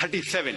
37,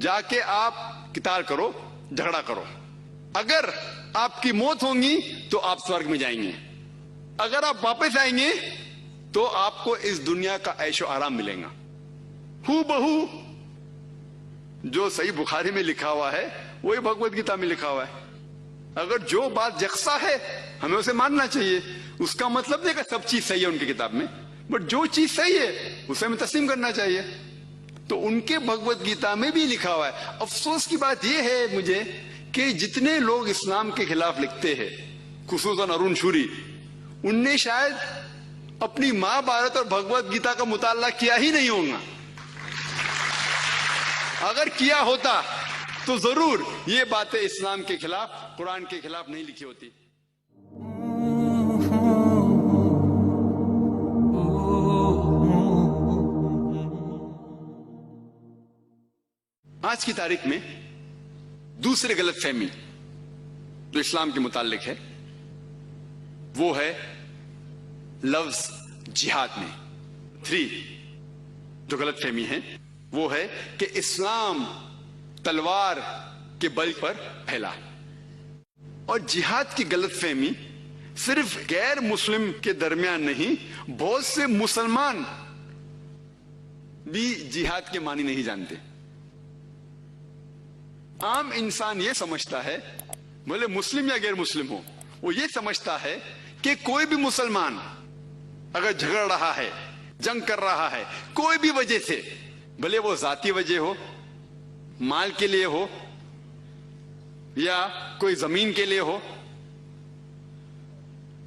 جا کے آپ قتال کرو, جھگڑا کرو, اگر آپ کی موت ہوگی تو آپ سورگ میں جائیں گے, اگر آپ واپس آئیں گے تو آپ کو اس دنیا کا عیش و آرام ملے گا. ہو بہو جو صحیح بخاری میں لکھا ہوا ہے وہی بھگوت گیتا میں لکھا ہوا ہے. اگر جو بات یکساں ہے ہمیں اسے ماننا چاہیے. اس کا مطلب نہیں کہ سب چیز صحیح ہے ان کی کتاب میں, بٹ جو چیز صحیح ہے اسے ہمیں تسلیم کرنا چاہیے. تو ان کے بھگوت گیتا میں بھی لکھا ہوا ہے. افسوس کی بات یہ ہے مجھے کہ جتنے لوگ اسلام کے خلاف لکھتے ہیں, خصوصاً ارون شوری, ان نے شاید اپنی مہابھارت اور بھگوت گیتا کا مطالعہ کیا ہی نہیں ہوگا. اگر کیا ہوتا تو ضرور یہ باتیں اسلام کے خلاف, قرآن کے خلاف نہیں لکھی ہوتی. آج کی تاریخ میں دوسری غلط فہمی جو اسلام کے متعلق ہے وہ ہے لفظ جہاد میں. 3 جو غلط فہمی ہے وہ ہے کہ اسلام تلوار کے بل پر پھیلا. اور جہاد کی غلط فہمی صرف غیر مسلم کے درمیان نہیں, بہت سے مسلمان بھی جہاد کے معنی نہیں جانتے. عام انسان یہ سمجھتا ہے, بھلے مسلم یا غیر مسلم ہو, وہ یہ سمجھتا ہے کہ کوئی بھی مسلمان اگر جھگڑ رہا ہے, جنگ کر رہا ہے کوئی بھی وجہ سے, بھلے وہ ذاتی وجہ ہو, مال کے لیے ہو یا کوئی زمین کے لیے ہو,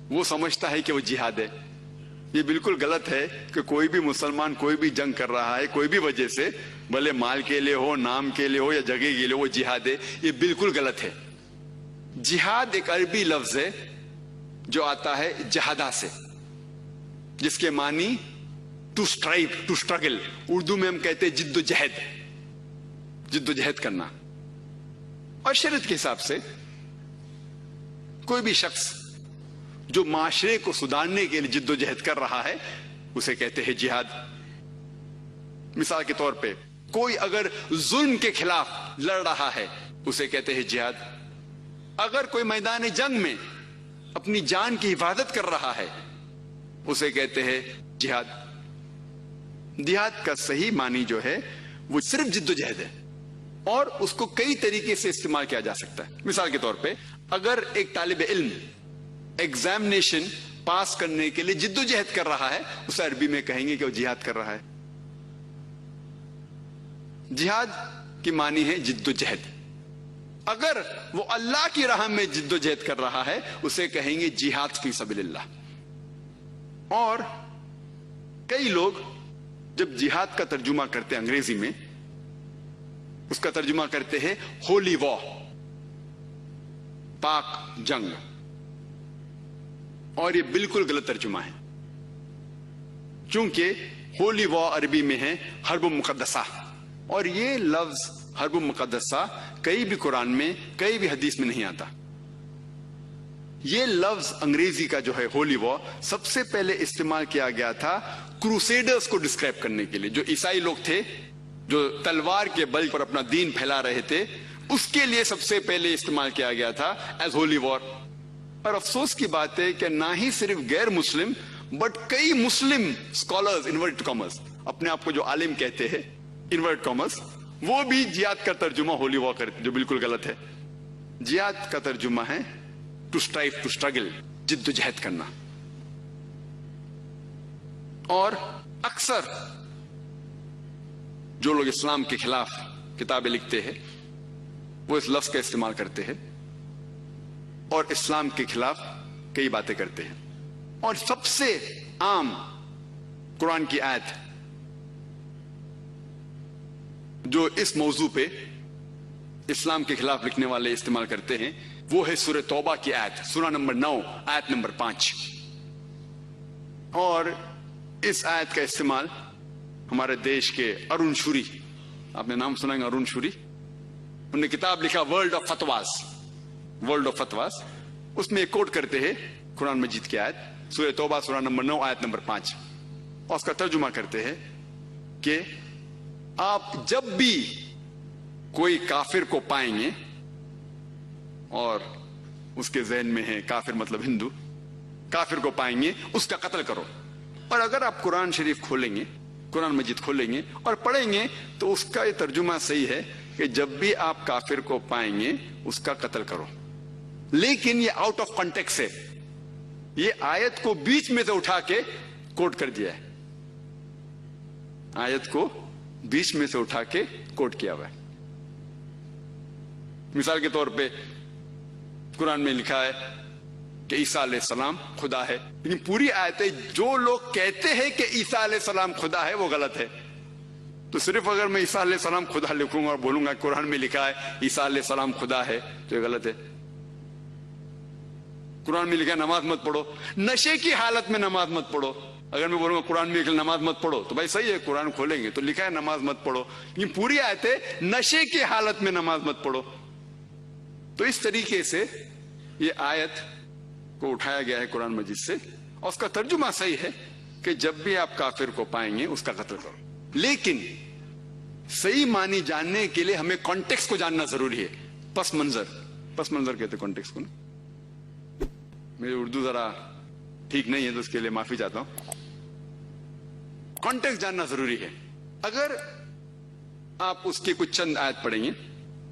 وہ سمجھتا ہے کہ وہ جہاد ہے. یہ بالکل غلط ہے کہ کوئی بھی مسلمان کوئی بھی جنگ کر رہا ہے کوئی بھی وجہ سے, بھلے مال کے لیے ہو, نام کے لیے ہو یا جگہ کے لیے, وہ جہاد ہے. یہ بالکل غلط ہے. جہاد ایک عربی لفظ ہے جو آتا ہے جہادہ سے, جس کے معنی to strive, to struggle. Urdu میں ہم کہتے ہیں جد و جہد, جد و جہد کرنا. اور شریعت کے حساب سے کوئی بھی شخص جو معاشرے کو سدھارنے کے لیے جد و جہد کر رہا ہے اسے کہتے ہیں جہاد. مثال کے طور پہ کوئی اگر ظلم کے خلاف لڑ رہا ہے اسے کہتے ہیں جہاد. اگر کوئی میدان جنگ میں اپنی جان کی حفاظت کر رہا ہے اسے کہتے ہیں جہاد. جہاد کا صحیح معنی جو ہے وہ صرف جد و جہد ہے, اور اس کو کئی طریقے سے استعمال کیا جا سکتا ہے. مثال کے طور پہ اگر ایک طالب علم ایگزامینیشن پاس کرنے کے لیے جد و جہد کر رہا ہے اسے عربی میں کہیں گے کہ وہ جہاد کر رہا ہے. جہاد کی معنی ہے جد و جہد. اگر وہ اللہ کی راہ میں جد و جہد کر رہا ہے اسے کہیں گے جہاد فی سبیل اللہ. اور کئی لوگ جب جہاد کا ترجمہ کرتے ہیں انگریزی میں, اس کا ترجمہ کرتے ہیں ہولی وار, پاک جنگ. اور یہ بالکل غلط ترجمہ ہے, چونکہ ہولی وار عربی میں ہے حرب مقدسہ, اور یہ لفظ حرب مقدسہ کئی بھی قرآن میں کئی بھی حدیث میں نہیں آتا. یہ لفظ انگریزی کا جو ہے ہولی وار سب سے پہلے استعمال کیا گیا تھا کروسیڈرز کو ڈسکرائب کرنے کے لیے, جو عیسائی لوگ تھے جو تلوار کے بل پر اپنا دین پھیلا رہے تھے, اس کے لیے سب سے پہلے استعمال کیا گیا تھا ایز ہولی وار. اور افسوس کی بات ہے کہ نہ ہی صرف غیر مسلم بٹ کئی مسلم اسکالرز انورٹ کامرس, اپنے آپ کو جو عالم کہتے ہیں انورٹ کامرس, وہ بھی جہاد کا ترجمہ ہولی وار کرتے, جو بالکل غلط ہے. جہاد کا ترجمہ ہے ٹو اسٹرائیو, ٹو اسٹرگل, جد و جہد کرنا. اور اکثر جو لوگ اسلام کے خلاف کتابیں لکھتے ہیں وہ اس لفظ کا استعمال کرتے ہیں اور اسلام کے خلاف کئی باتیں کرتے ہیں. اور سب سے عام قرآن کی آیت جو اس موضوع پہ اسلام کے خلاف لکھنے والے استعمال کرتے ہیں وہ ہے سورہ توبہ کی آیت, سورہ نمبر 9 آیت نمبر 5. اور اس آیت کا استعمال ہمارے دیش کے ارون شوری, آپ نے نام سنا ہے ارون شوری, انہوں نے کتاب لکھا ورلڈ آف فتواز, ورلڈ آف فتواز. اس میں ایک کوٹ کرتے ہیں قرآن مجید کی آیت سورہ توبہ سورہ نمبر 9 آیت نمبر 5, اور اس کا ترجمہ کرتے ہیں کہ آپ جب بھی کوئی کافر کو پائیں گے اور اس کے ذہن میں ہے کافر مطلب ہندو، کافر کو پائیں گے اس کا قتل کرو. اور اگر آپ قرآن شریف کھولیں گے، قرآن مجید کھولیں گے اور پڑھیں گے تو اس کا یہ ترجمہ صحیح ہے کہ جب بھی آپ کافر کو پائیں گے اس کا قتل کرو. لیکن یہ آؤٹ آف کانٹیکسٹ ہے، یہ آیت کو بیچ میں سے اٹھا کے کوٹ کر دیا ہے، آیت کو بیچ میں سے اٹھا کے کوٹ کیا ہوا ہے. مثال کے طور پہ قرآن میں لکھا ہے کہ عیسیٰ علیہ السلام خدا ہے، لیکن پوری آیتیں جو لوگ کہتے ہیں کہ عیسیٰ علیہ السلام خدا ہے وہ غلط ہے. تو صرف اگر میں عیسیٰ علیہ السلام خدا لکھوں گا اور بولوں گا قرآن میں لکھا ہے عیسیٰ علیہ السلام خدا ہے تو یہ غلط ہے. قرآن میں لکھا ہے نماز مت پڑھو، نشے کی حالت میں نماز مت پڑھو. اگر میں بولوں گا قرآن میں لکھا ہے نماز مت پڑھو تو بھائی صحیح ہے، قرآن کھولیں گے تو لکھا ہے نماز مت پڑھو، لیکن پوری آیتیں نشے کی حالت میں نماز مت پڑھو. تو اس طریقے سے یہ آیت کو اٹھایا گیا ہے قرآن مجید سے، اور اس کا ترجمہ صحیح ہے کہ جب بھی آپ کافر کو پائیں گے اس کا قتل کرو. لیکن صحیح معنی جاننے کے لیے ہمیں کانٹیکسٹ کو جاننا ضروری ہے. پس منظر کہتے کانٹیکسٹ کو نا. میری اردو ذرا ٹھیک نہیں ہے تو اس کے لیے معافی چاہتا ہوں. کانٹیکسٹ جاننا ضروری ہے. اگر آپ اس کے کچھ چند آیت پڑھیں گے،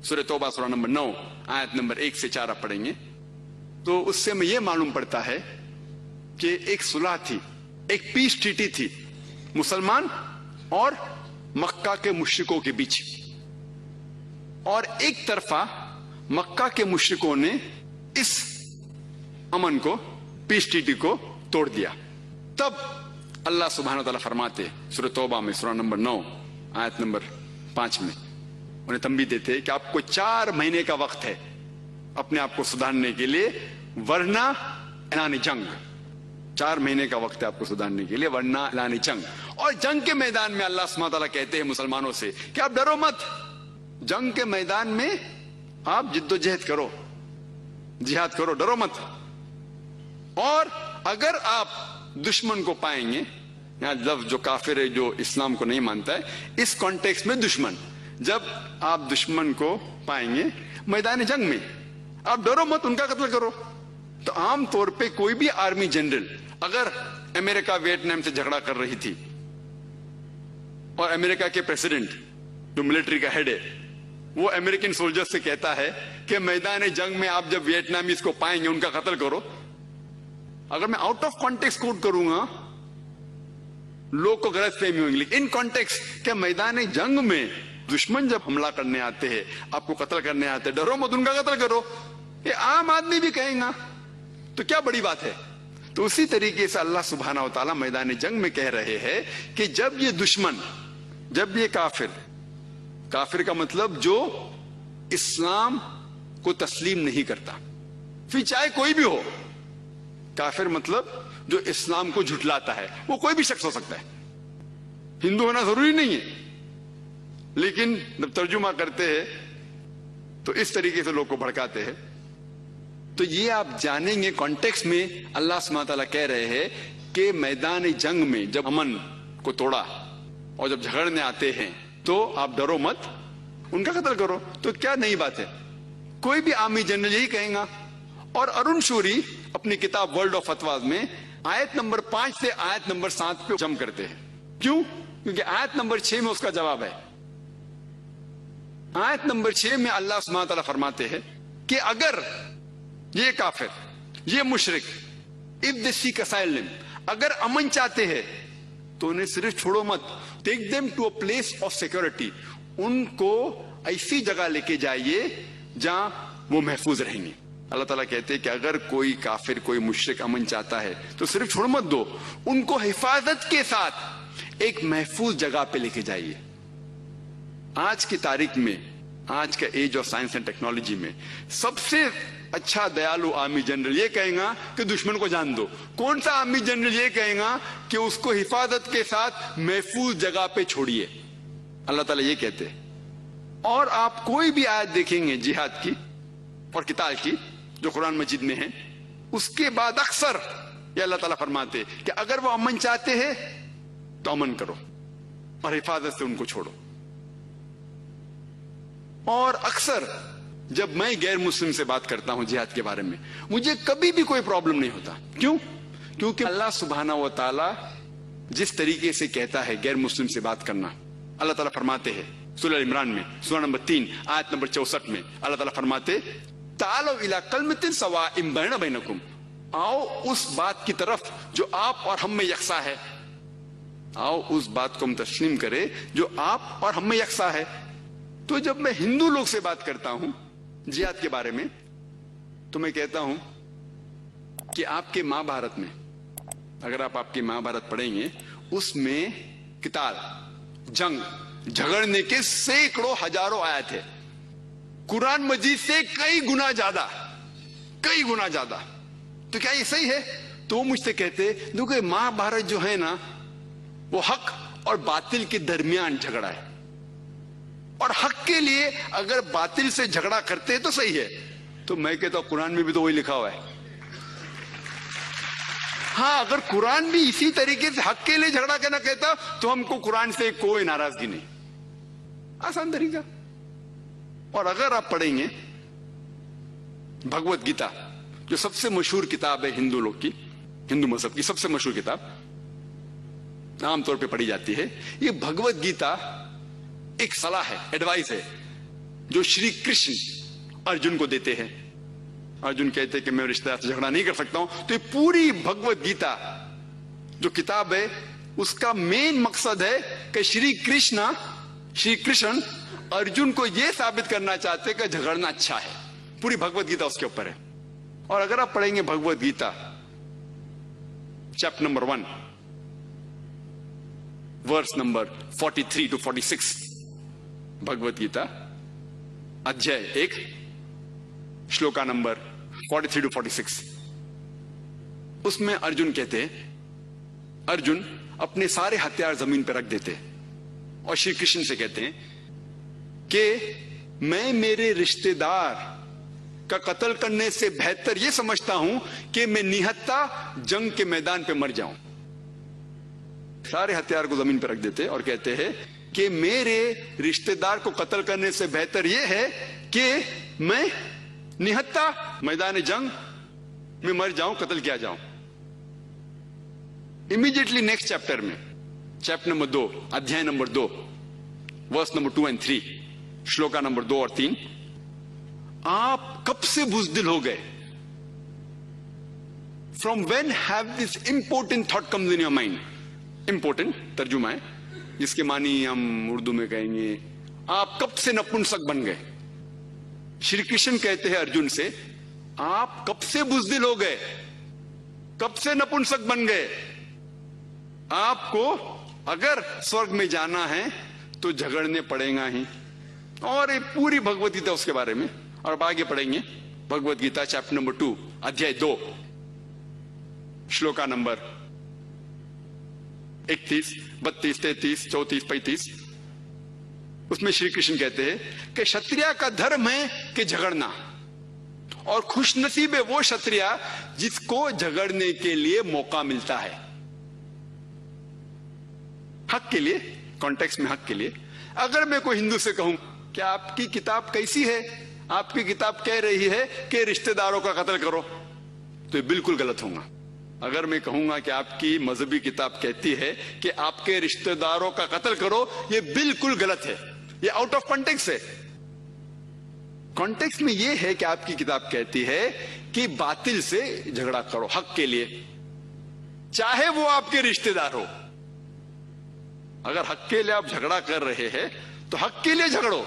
سورہ توبہ سورہ نمبر 9 آیت نمبر 1 سے 4 آپ پڑھیں گے تو اس سے ہمیں یہ معلوم پڑتا ہے کہ ایک صلح تھی، ایک پیس ٹریٹی تھی مسلمان اور مکہ کے مشرکوں کے بیچ، اور ایک طرفہ مکہ کے مشرکوں نے اس امن کو، پیس ٹریٹی کو توڑ دیا. تب اللہ سبحانہ وتعالی فرماتے سورہ توبہ میں سورہ نمبر 9 آیت نمبر 5 میں انہیں تنبیہ دیتے کہ آپ کو 4 مہینے کا وقت ہے اپنے آپ کو سدھارنے کے لیے، ورنہ اعلان جنگ. 4 مہینے کا وقت ہے آپ کو سدھارنے کے لیے ورنہ اعلان جنگ. اور جنگ کے میدان میں اللہ سبحانہ تعالیٰ کہتے ہیں مسلمانوں سے کہ آپ ڈرو مت، جنگ کے میدان میں آپ جد و جہد کرو، جہاد کرو، ڈرو مت. اور اگر آپ دشمن کو پائیں گے، یہاں لفظ جو کافر ہے جو اسلام کو نہیں مانتا ہے، اس کانٹیکسٹ میں دشمن، جب آپ دشمن کو پائیں گے میدان جنگ میں آپ ڈرو مت، ان کا قتل کرو. تو عام طور پہ کوئی بھی آرمی جنرل، اگر امریکہ ویتنام سے جھگڑا کر رہی تھی اور امریکہ کے پریزیڈنٹ جو ملٹری کا ہیڈ ہے وہ امریکن سولجر سے کہتا ہے کہ میدان جنگ میں آپ جب ویتنامیز کو پائیں گے ان کا قتل کرو، اگر میں آؤٹ آف کانٹیکسٹ کوٹ کروں گا لوگ کو غلط فہمی ہوگی. لیکن ان کانٹیکسٹ کہ میدان جنگ میں دشمن جب حملہ کرنے آتے ہیں، آپ کو قتل کرنے آتے ہیں، ڈرو مت، ان کا قتل کرو، یہ عام آدمی بھی کہیں گا تو کیا بڑی بات ہے. تو اسی طریقے سے اللہ سبحانہ و تعالیٰ میدان جنگ میں کہہ رہے ہیں کہ جب یہ دشمن، جب یہ کافر کا مطلب جو اسلام کو تسلیم نہیں کرتا، پھر چاہے کوئی بھی ہو، کافر مطلب جو اسلام کو جھٹلاتا ہے، وہ کوئی بھی شخص ہو سکتا ہے، ہندو ہونا ضروری نہیں ہے. لیکن جب ترجمہ کرتے ہیں تو اس طریقے سے لوگ کو بھڑکاتے ہیں. تو یہ آپ جانیں گے کانٹیکسٹ میں اللہ سبحانہ تعالیٰ کہہ رہے ہیں کہ میدان جنگ میں جب امن کو توڑا اور جب جھگڑنے آتے ہیں تو آپ ڈرو مت، ان کا قتل کرو. تو کیا نئی بات ہے، کوئی بھی آرمی جنرل یہی کہیں گا. اور ارون شوری اپنی کتاب ورلڈ آف فتواز میں آیت نمبر 5 سے آیت نمبر 7 پہ جم کرتے ہیں. کیوں؟ کیونکہ آیت نمبر 6 میں اس کا جواب ہے. آیت نمبر 6 میں اللہ سبحانہ تعالیٰ فرماتے ہیں کہ اگر یہ کافر، یہ مشرک، if they seek asylum، اگر امن چاہتے ہیں تو انہیں صرف چھوڑو مت، take them to a place of security، ان کو ایسی جگہ لے کے جائیے جہاں وہ محفوظ رہیں گے. اللہ تعالیٰ کہتے ہیں کہ اگر کوئی کافر، کوئی مشرک امن چاہتا ہے تو صرف چھوڑ مت دو، ان کو حفاظت کے ساتھ ایک محفوظ جگہ پہ لے کے جائیے. آج کی تاریخ میں، آج کا age of science and technology میں سب سے اچھا دیالو آرمی جنرل یہ کہیں گا کہ دشمن کو جان دو. کون سا آرمی جنرل یہ کہیں گا کہ اس کو حفاظت کے ساتھ محفوظ جگہ پہ چھوڑیے؟ اللہ تعالیٰ یہ کہتے ہیں. اور آپ کوئی بھی آیت دیکھیں گے جہاد کی اور قتال کی جو قرآن مجید میں ہے، اس کے بعد اکثر یہ اللہ تعالیٰ فرماتے کہ اگر وہ امن چاہتے ہیں تو امن کرو اور حفاظت سے ان کو چھوڑو. اور اکثر جب میں غیر مسلم سے بات کرتا ہوں جہاد کے بارے میں مجھے کبھی بھی کوئی پرابلم نہیں ہوتا. کیوں؟ کیونکہ اللہ سبحانہ و تعالی جس طریقے سے کہتا ہے غیر مسلم سے بات کرنا, اللہ تعالیٰ فرماتے ہیں سورہ عمران میں سورہ نمبر 3 آیت نمبر 64 میں اللہ تعالیٰ فرماتے تعالوا الی کلمۃ سواء بیننا بینکم, آؤ اس بات کی طرف جو آپ اور ہم میں یکساں ہے. آؤ اس بات کو ہم تسلیم کرے جو آپ اور ہم میں یکساں ہے. تو جب میں ہندو لوگ سے بات کرتا ہوں جہاد کے بارے میں تو میں کہتا ہوں کہ آپ کے مہابھارت میں, اگر آپ کے مہابھارت پڑھیں گے, اس میں قتال, جنگ, جھگڑنے کے سینکڑوں ہزاروں آیت ہے. قرآن مجید سے کئی گنا زیادہ. تو کیا یہ صحیح ہے؟ تو وہ مجھ سے کہتے کیونکہ مہابھارت جو ہے نا وہ حق اور باطل کے درمیان جھگڑا ہے, اور حق کے لیے اگر باطل سے جھگڑا کرتے تو صحیح ہے. تو میں کہتا ہوں قرآن میں بھی تو وہی لکھا ہوا ہے. ہاں, اگر قرآن بھی اسی طریقے سے حق کے لیے جھگڑا کرنا کہتا تو ہم کو قرآن سے کوئی ناراضگی نہیں. آسان طریقہ. اور اگر آپ پڑھیں گے بھگوت گیتا جو سب سے مشہور کتاب ہے ہندو لوگ کی, ہندو مذہب کی سب سے مشہور کتاب, عام طور پہ پڑھی جاتی ہے. یہ بھگوت گیتا ایک صلاح ہے, ایڈوائز ہے جو شری کرشن ارجن کو دیتے ہیں. ارجن کہتے ہیں کہ میں رشتہ دار سے جھگڑا نہیں کر سکتا ہوں. تو یہ پوری بھگوت گیتا جو کتاب ہے اس کا مین مقصد ہے کہ شری کرشن ارجن کو یہ ثابت کرنا چاہتے کہ جھگڑنا اچھا ہے. پوری بھگوت گیتا اس کے اوپر ہے. اور اگر آپ پڑھیں گے Bhagavad Gita chapter number 1 verse number 43 to 46, Bhagavad Gita ادھیائے 1 شلوکا نمبر 43 to 46, اس میں ارجن کہتے ہیں, ارجن اپنے سارے ہتھیار زمین پہ رکھ دیتے اور شری کرشن سے کہتے ہیں کہ میں میرے رشتے دار کا قتل کرنے سے بہتر یہ سمجھتا ہوں کہ میں نہتا جنگ کے میدان پہ مر جاؤں. سارے ہتھیار کو زمین پہ رکھ دیتے اور کہتے ہیں کہ میرے رشتے دار کو قتل کرنے سے بہتر یہ ہے کہ میں نہتا میدان جنگ میں مر جاؤں, قتل کیا جاؤں. امیڈیٹلی نیکسٹ چیپٹر میں چیپٹر نمبر 2 ادھیائے نمبر 2 verse number 2 and 3 shloka number 2 اور 3, آپ کب سے بزدل ہو گئے؟ From when have this important thought comes in your mind? Important ترجمہ ہے جس کے معنی ہم اردو میں کہیں گے آپ کب سے نپنسک بن گئے. شری کرشن کہتے ہیں ارجن سے آپ کب سے بزدل ہو گئے, کب سے نپنسک بن گئے. آپ کو اگر سورگ میں جانا ہے تو جھگڑنے پڑے گا ہی. اور یہ پوری بھگوت گیتا اس کے بارے میں. اور اب آگے پڑھیں گے بھگوت گیتا چیپٹر نمبر 2 ادھیائے 2 شلوکا نمبر 31 32 33 34 35, اس میں شری کرشن کہتے ہیں کہ شتریا کا دھرم ہے کہ جھگڑنا, اور خوش نصیب ہے وہ شتریا جس کو جھگڑنے کے لیے موقع ملتا ہے. حق کے لیے, کانٹیکس میں حق کے لیے. اگر میں کوئی ہندو سے کہوں کہ آپ کی کتاب کیسی ہے, آپ کی کتاب کہہ رہی ہے کہ رشتہ داروں کا قتل کرو, تو یہ بالکل غلط ہوگا. اگر میں کہوں گا کہ آپ کی مذہبی کتاب کہتی ہے کہ آپ کے رشتہ داروں کا قتل کرو, یہ بالکل غلط ہے, یہ آؤٹ آف کانٹیکس ہے. کانٹیکس میں یہ ہے کہ آپ کی کتاب کہتی ہے کہ باطل سے جھگڑا کرو حق کے لیے, چاہے وہ آپ کے رشتہ دار ہو. اگر حق کے لیے آپ جھگڑا کر رہے ہیں تو حق کے لیے جھگڑو,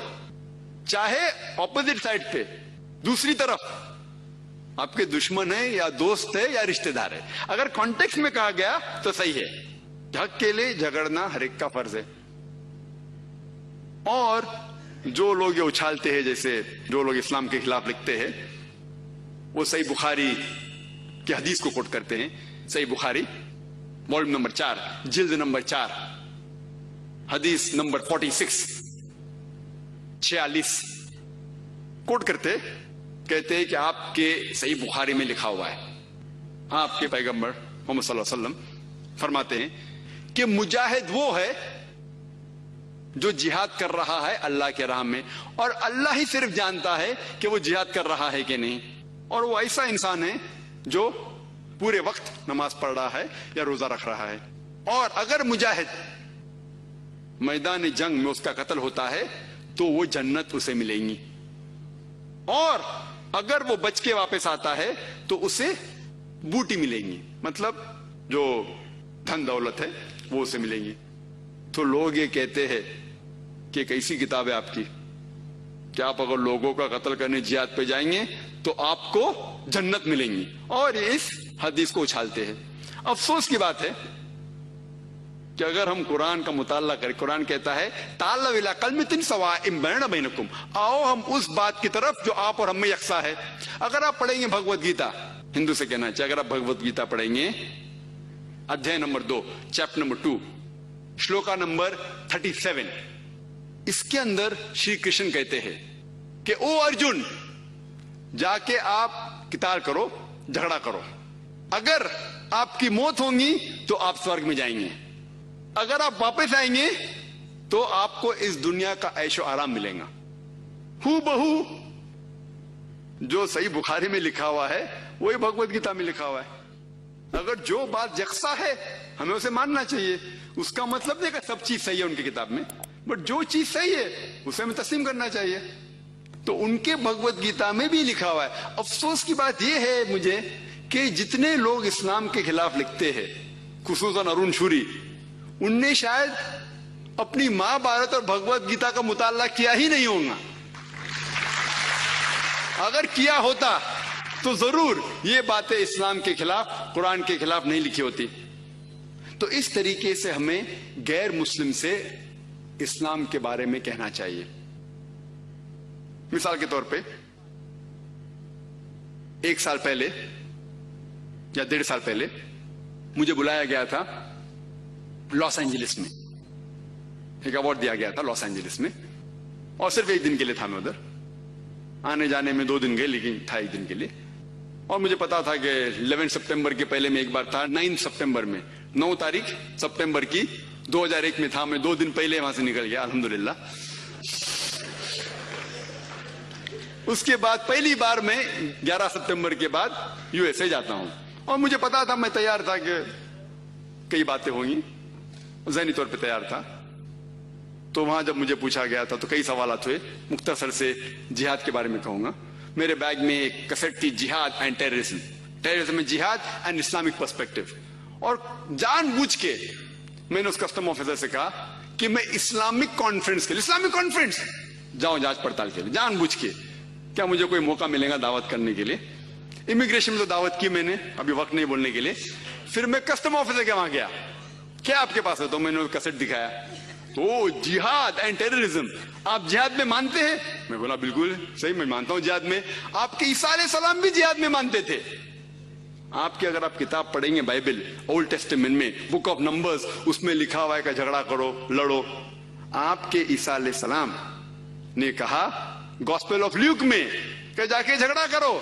چاہے اپوزٹ سائڈ پہ دوسری طرف آپ کے دشمن ہے یا دوست ہے یا رشتہ دار ہے. اگر کانٹیکس میں کہا گیا تو صحیح ہے, حق کے لیے جھگڑنا ہر ایک کا فرض ہے. اور جو لوگ یہ اچھالتے ہیں, جیسے جو لوگ اسلام کے خلاف لکھتے ہیں, وہ صحیح بخاری کی حدیث کو کوٹ کرتے ہیں. صحیح بخاری والیوم نمبر 4 جلد نمبر 4 حدیث نمبر 46 کوٹ کرتے, کہتے ہیں کہ آپ کے صحیح بخاری میں لکھا ہوا ہے, آپ کے پیغمبر محمد صلی اللہ علیہ وسلم فرماتے ہیں کہ مجاہد وہ ہے جو جہاد کر رہا ہے اللہ کے راہ میں، اور اللہ ہی صرف جانتا ہے کہ وہ جہاد کر رہا ہے کہ نہیں، اور وہ ایسا انسان ہے جو پورے وقت نماز پڑھ رہا ہے یا روزہ رکھ رہا ہے. اور اگر مجاہد میدان جنگ میں اس کا قتل ہوتا ہے تو وہ جنت اسے ملیں گی، اور اگر وہ بچ کے واپس آتا ہے تو اسے بوٹی ملیں گی، مطلب جو دھن دولت ہے وہ اسے ملیں گی. تو لوگ یہ کہتے ہیں کہ ایک ایسی کتاب ہے آپ کی کہ آپ اگر لوگوں کا قتل کرنے جہاد پہ جائیں گے تو آپ کو جنت ملیں گی، اور یہ اس حدیث کو اچھالتے ہیں. افسوس کی بات ہے کہ اگر ہم قرآن کا مطالعہ کریں، قرآن کہتا ہے تعالوا الی کلمۃ سواء بیننا بینکم، آؤ ہم اس بات کی طرف جو آپ اور ہم میں یکساں ہے. اگر آپ پڑھیں گے بھگوت گیتا، ہندو سے کہنا چاہیے، اگر آپ بھگوت گیتا پڑھیں گے ادھیائے نمبر 2 چیپٹر نمبر 2 شلوکا نمبر 37، اس کے اندر شری کرشن کہتے ہیں کہ او ارجن، جا کے آپ قتال کرو، جھگڑا کرو، اگر آپ کی موت ہوگی تو آپ سورگ میں جائیں گے، اگر آپ واپس آئیں گے تو آپ کو اس دنیا کا عیش و آرام ملے گا. ہو بہو جو صحیح بخاری میں لکھا ہوا ہے وہی بھگوت گیتا میں لکھا ہوا ہے. اگر جو بات یکساں ہے ہمیں اسے ماننا چاہیے. اس کا مطلب نہیں کہ سب چیز صحیح ہے ان کی کتاب میں، بٹ جو چیز صحیح ہے اسے ہمیں تسلیم کرنا چاہیے. تو ان کے بھگوت گیتا میں بھی لکھا ہوا ہے. افسوس کی بات یہ ہے مجھے کہ جتنے لوگ اسلام کے خلاف لکھتے ہیں، خصوصاً ارون شوری، ان نے شاید اپنی ماں بھارت اور بھگوت گیتا کا مطالعہ کیا ہی نہیں ہوگا. اگر کیا ہوتا تو ضرور یہ باتیں اسلام کے خلاف، قرآن کے خلاف نہیں لکھی ہوتی. تو اس طریقے سے ہمیں غیر مسلم سے اسلام کے بارے میں کہنا چاہیے. مثال کے طور پہ 1 سال پہلے یا 1.5 سال پہلے مجھے بلایا گیا تھا لاس اینجلس میں، ایک ایوارڈ دیا گیا تھا لاس اینجلس میں، اور صرف 1 دن کے لیے تھا. میں ادھر آنے جانے میں 2 دن گئے، لیکن تھا 1 دن کے لیے. اور مجھے پتا تھا کہ 11 سپٹمبر کے پہلے میں ایک بار تھا، 9 سپٹمبر میں، 9 تاریخ سپٹمبر کی 2001 میں تھا. میں 2 دن پہلے وہاں سے نکل گیا الحمدللہ. اس کے بعد پہلی بار میں 11 سپٹمبر کے بعد USA جاتا ہوں، اور مجھے پتا تھا، میں تیار تھا کہ کئی باتیں ہوں گی، ذہنی طور پہ تیار تھا. تو وہاں جب مجھے پوچھا گیا تھا تو کئی سوالات ہوئے. مختصر سے جہاد کے بارے میں کہوں گا. میرے بیگ میں ایک کیسٹ تھی، جہاد اینڈ ٹیررزم، ٹیررزم میں جہاد اینڈ اسلامک پرسپیکٹو. اور جان بوجھ کے میں نے اس کسٹم آفیسر سے کہا کہ میں اسلامک کانفرنس کے لیے، اسلامک کانفرنس جاؤں جانچ پڑتال کے لیے، جان بوجھ کے، کیا مجھے کوئی موقع ملے گا دعوت کرنے کے لیے. امیگریشن میں تو دعوت کی میں نے، ابھی وقت نہیں بولنے کے لیے. پھر میں کسٹم آفیسر کے وہاں گیا، کیا آپ کے پاس ہے؟ تو میں نے کیسٹ دکھایا، تو جہاد اینڈ ٹیررزم، آپ جہاد میں مانتے ہیں؟ میں بولا بالکل صحیح، میں مانتا ہوں جہاد میں. آپ کے عیسیٰ علیہ السلام بھی جہاد میں مانتے تھے. آپ کی اگر آپ کتاب پڑھیں گے بائبل، اولڈ ٹیسٹمنٹ میں بک آف نمبرز، اس میں لکھا ہوا ہے کہ جھگڑا کرو، لڑو. آپ کے عیسیٰ علیہ السلام نے کہا گاسپل آف لیوک میں کہ جا کے جھگڑا کرو.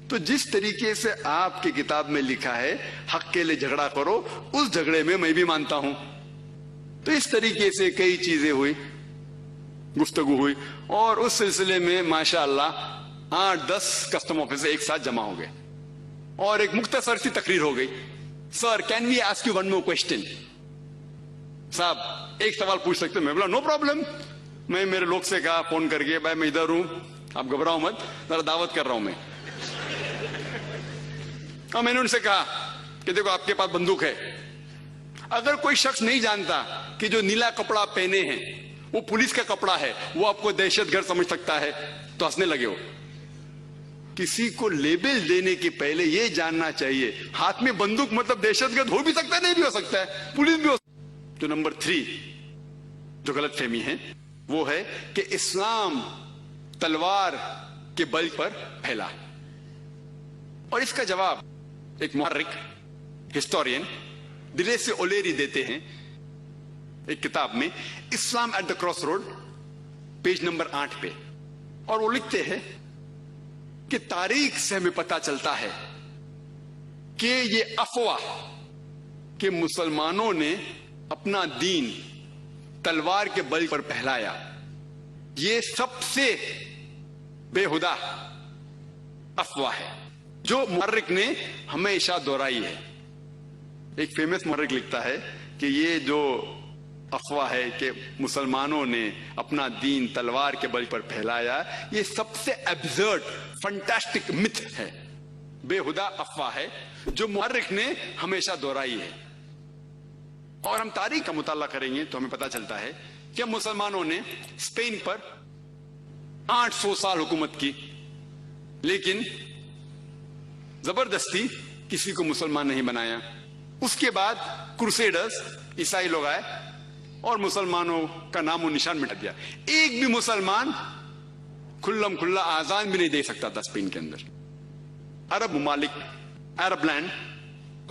تو جس طریقے سے آپ کی کتاب میں لکھا ہے حق کے لیے جھگڑا کرو، اس جھگڑے میں میں بھی مانتا ہوں. تو اس طریقے سے کئی چیزیں ہوئی، گفتگو ہوئی، اور اس سلسلے میں ماشاءاللہ 8-10 کسٹم آفیسر ایک ساتھ جمع ہو گئے اور ایک مختصر سی تقریر ہو گئی. Sir can we ask you one more question? صاحب ایک سوال پوچھ سکتے؟ میں بولا نو پرابلم. میں میرے لوگ سے کہا فون کر کے، بھائی میں ادھر ہوں، آپ گھبراؤ مت، ذرا دعوت کر رہا ہوں میں. اور میں نے ان سے کہا کہ دیکھو آپ کے پاس بندوق ہے، اگر کوئی شخص نہیں جانتا کہ جو نیلا کپڑا پہنے ہیں وہ پولیس کا کپڑا ہے، وہ آپ کو دہشت گرد سمجھ سکتا ہے، تو ہنسنے لگے ہو. کسی کو لیبل دینے کے پہلے یہ جاننا چاہیے ہاتھ میں بندوق مطلب دہشت گرد ہو بھی سکتا ہے، نہیں بھی ہو سکتا ہے، پولیس بھی ہو سکتا ہے. تو نمبر 3 جو غلط فہمی ہے وہ ہے کہ اسلام تلوار کے بل پر پھیلا. اور اس کا جواب ایک محرک، ہسٹورین دلیسی اولیری دیتے ہیں ایک کتاب میں، Islam at the cross road, page number 8 پہ. اور وہ لکھتے ہیں کہ تاریخ سے ہمیں پتا چلتا ہے کہ یہ افواہ کہ مسلمانوں نے اپنا دین تلوار کے بل پر پھیلایا، یہ سب سے بےہدہ افواہ ہے جو محرک نے ہمیشہ دہرائی ہے۔ ایک فیمس محرک لکھتا ہے کہ یہ جو افواہ ہے کہ مسلمانوں نے اپنا دین تلوار کے بل پر پھیلایا، یہ سب سے ایبزرڈ فنٹاسٹک متھ ہے، بےہدہ افواہ ہے جو محرک نے ہمیشہ دہرائی ہے۔ اور ہم تاریخ کا مطالعہ کریں گے تو ہمیں پتہ چلتا ہے کہ مسلمانوں نے اسپین پر 800 سال حکومت کی، لیکن زبردستی کسی کو مسلمان نہیں بنایا۔ اس کے بعد کروسیڈرز عیسائی لوگ آئے اور مسلمانوں کا نام و نشان مٹا دیا۔ ایک بھی مسلمان کھلم کھلا آزان بھی نہیں دے سکتا تھا اسپین کے اندر۔ عرب ممالک، عرب لینڈ،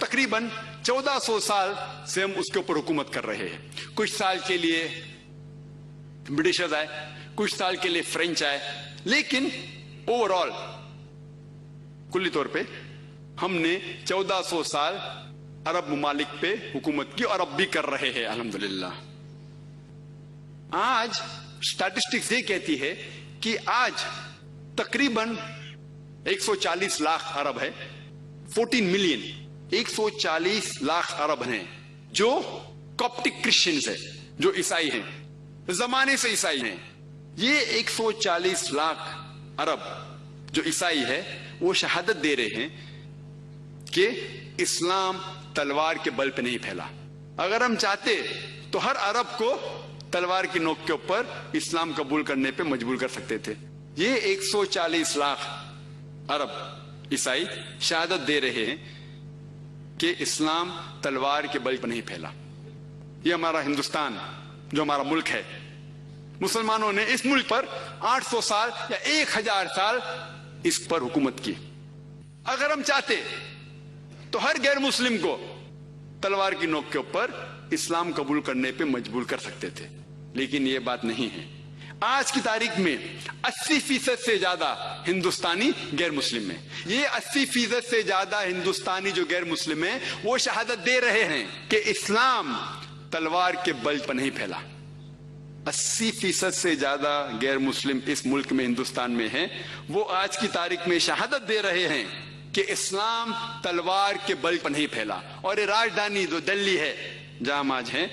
تقریباً 1400 سال سے ہم اس کے اوپر حکومت کر رہے ہیں۔ کچھ سال کے لیے برٹشرز آئے، کچھ سال کے لیے فرینچ آئے، لیکن اوور آل کلی طور پہ ہم نے 1400 سال عرب ممالک پہ حکومت کی اور اب بھی کر رہے ہیں الحمدللہ۔ آج اسٹیٹسٹکس یہ کہتی ہے کہ آج تقریباً 140 لاکھ عرب ہے، 14 ملین، 140 لاکھ عرب ہیں جو کاپٹک کرسچنز ہیں، جو عیسائی ہیں، زمانے سے عیسائی ہیں۔ یہ 140 لاکھ عرب جو عیسائی ہے وہ شہادت دے رہے ہیں کہ اسلام تلوار کے بل پہ نہیں پھیلا۔ اگر ہم چاہتے تو ہر عرب کو تلوار کی نوک کے اوپر اسلام قبول کرنے پہ مجبور کر سکتے تھے۔ یہ 140 لاکھ عرب عیسائی شہادت دے رہے ہیں کہ اسلام تلوار کے بل پہ نہیں پھیلا۔ یہ ہمارا ہندوستان جو ہمارا ملک ہے، مسلمانوں نے اس ملک پر 800 سال یا 1000 سال اس پر حکومت کی۔ اگر ہم چاہتے تو ہر غیر مسلم کو تلوار کی نوک کے اوپر اسلام قبول کرنے پہ مجبور کر سکتے تھے، لیکن یہ بات نہیں ہے۔ آج کی تاریخ میں 80% سے زیادہ ہندوستانی غیر مسلم ہیں۔ یہ 80% سے زیادہ ہندوستانی جو غیر مسلم ہیں وہ شہادت دے رہے ہیں کہ اسلام تلوار کے بل پر نہیں پھیلا۔ 80% سے زیادہ غیر مسلم اس ملک میں، ہندوستان میں ہیں، وہ آج کی تاریخ میں شہادت دے رہے ہیں کہ اسلام تلوار کے بل پر نہیں پھیلا۔ اور یہ راجدھانی جو دلی ہے جہاں ہم آج ہیں،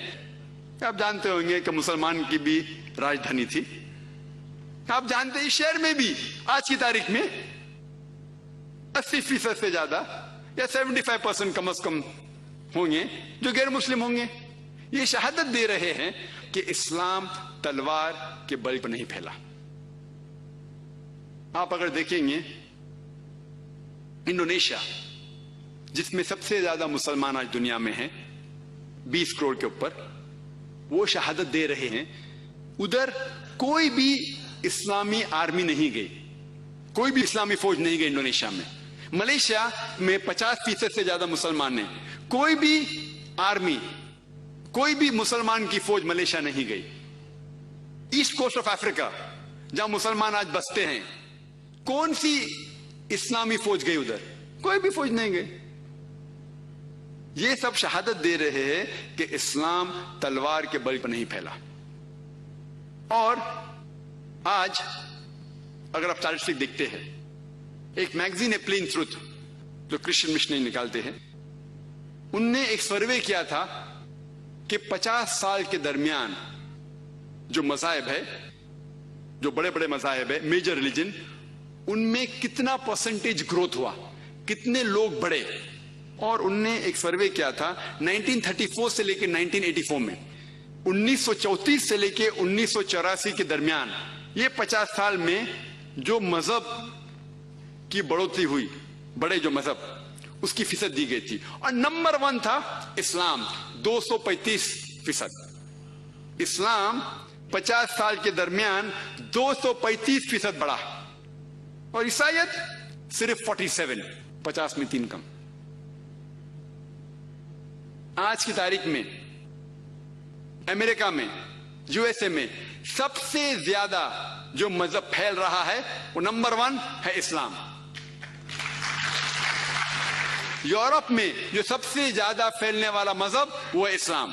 آپ جانتے ہوں گے کہ مسلمان کی بھی راجدھانی تھی۔ آپ جانتے ہیں اس شہر میں بھی آج کی تاریخ میں 80% سے زیادہ یا 75% کم از کم ہوں گے جو غیر مسلم ہوں گے۔ یہ شہادت دے رہے ہیں کہ اسلام تلوار کے بل پر نہیں پھیلا۔ آپ اگر دیکھیں گے انڈونیشیا، جس میں سب سے زیادہ مسلمان آج دنیا میں ہیں، 20 کروڑ کے اوپر، وہ شہادت دے رہے ہیں ادھر کوئی بھی اسلامی آرمی نہیں گئی، کوئی بھی اسلامی فوج نہیں گئی انڈونیشیا میں۔ ملیشیا میں 50% سے زیادہ مسلمان ہیں، کوئی بھی آرمی، کوئی بھی مسلمان کی فوج ملیشیا نہیں گئی۔ ایسٹ کوسٹ آف افریقہ جہاں مسلمان آج بستے ہیں، کون سی اسلامی فوج گئی ادھر؟ کوئی بھی فوج نہیں گئی۔ یہ سب شہادت دے رہے ہیں کہ اسلام تلوار کے بل پر نہیں پھیلا۔ اور آج اگر آپ اسٹیٹسٹک دیکھتے ہیں، ایک میگزین ہے پلین ٹروتھ جو کرسچن مشنری نکالتے ہیں، ان نے ایک سروے کیا تھا کہ 50 سال کے درمیان جو مذاہب ہے، جو بڑے بڑے مذاہب ہے، میجر ریلیجن، ان میں کتنا پرسنٹیج گروتھ ہوا، کتنے لوگ بڑھے۔ اور ان نے ایک سروے کیا تھا 1934 سے لے کے 1984 میں، 1934 سے لے کے 1984 کے درمیان، یہ 50 سال میں جو مذہب کی بڑھوتری ہوئی، بڑے جو مذہب، اس کی فیصد دی گئی تھی۔ اور نمبر 1 تھا اسلام، 235%۔ اسلام 50 سال کے درمیان 235% بڑھا، اور عیسائیت صرف 47، 50 میں 3 کم۔ آج کی تاریخ میں امریکہ میں، یو ایس اے میں سب سے زیادہ جو مذہب پھیل رہا ہے وہ نمبر 1 ہے اسلام۔ یورپ میں جو سب سے زیادہ پھیلنے والا مذہب وہ ہے اسلام۔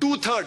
2/3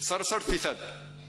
67%,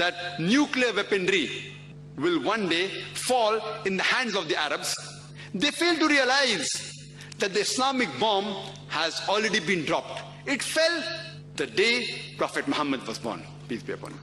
that nuclear weaponry will one day fall in the hands of the Arabs, they fail to realize that the Islamic bomb has already been dropped. It fell the day Prophet Muhammad was born, peace be upon him.